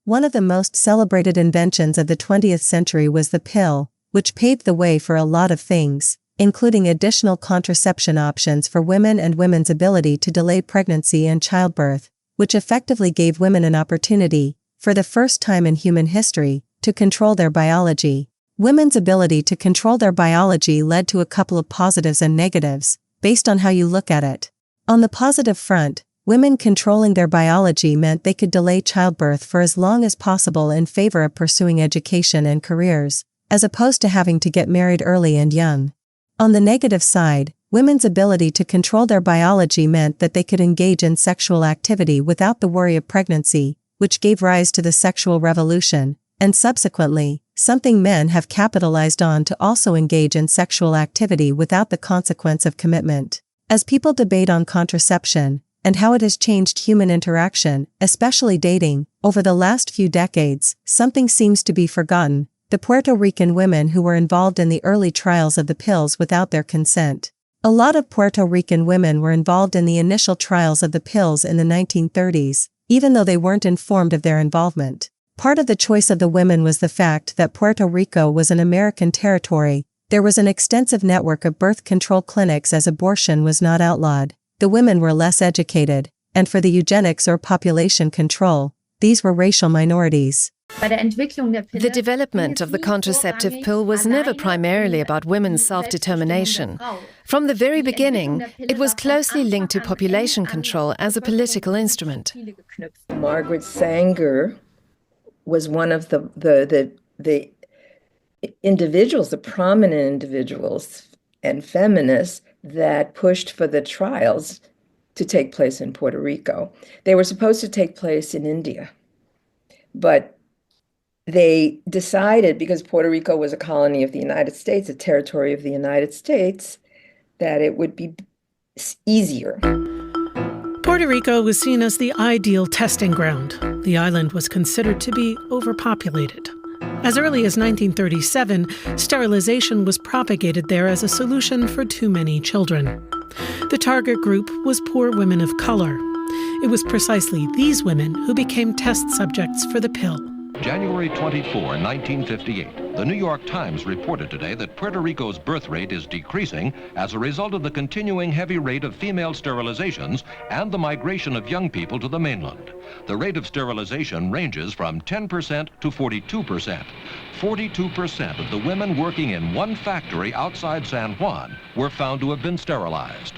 One of the most celebrated inventions of the 20th century was the pill, which paved the way for a lot of things, including additional contraception options for women and women's ability to delay pregnancy and childbirth, which effectively gave women an opportunity, for the first time in human history, to control their biology. Women's ability to control their biology led to a couple of positives and negatives, based on how you look at it. On the positive front, women controlling their biology meant they could delay childbirth for as long as possible in favor of pursuing education and careers, as opposed to having to get married early and young. On the negative side, women's ability to control their biology meant that they could engage in sexual activity without the worry of pregnancy, which gave rise to the sexual revolution, and subsequently, something men have capitalized on to also engage in sexual activity without the consequence of commitment. As people debate on contraception, and how it has changed human interaction, especially dating, over the last few decades, something seems to be forgotten: the Puerto Rican women who were involved in the early trials of the pills without their consent. A lot of Puerto Rican women were involved in the initial trials of the pills in the 1930s, even though they weren't informed of their involvement. Part of the choice of the women was the fact that Puerto Rico was an American territory. There was an extensive network of birth control clinics as abortion was not outlawed. The women were less educated, and for the eugenics or population control, these were racial minorities. The development of the contraceptive pill was never primarily about women's self-determination. From the very beginning, it was closely linked to population control as a political instrument. Margaret Sanger was one of the individuals, the prominent individuals and feminists that pushed for the trials to take place in Puerto Rico. They were supposed to take place in India, but they decided, because Puerto Rico was a colony of the United States, a territory of the United States, that it would be easier. Puerto Rico was seen as the ideal testing ground. The island was considered to be overpopulated. As early as 1937, sterilization was propagated there as a solution for too many children. The target group was poor women of color. It was precisely these women who became test subjects for the pill. January 24, 1958, the New York Times reported today that Puerto Rico's birth rate is decreasing as a result of the continuing heavy rate of female sterilizations and the migration of young people to the mainland. The rate of sterilization ranges from 10% to 42%. 42% of the women working in one factory outside San Juan were found to have been sterilized.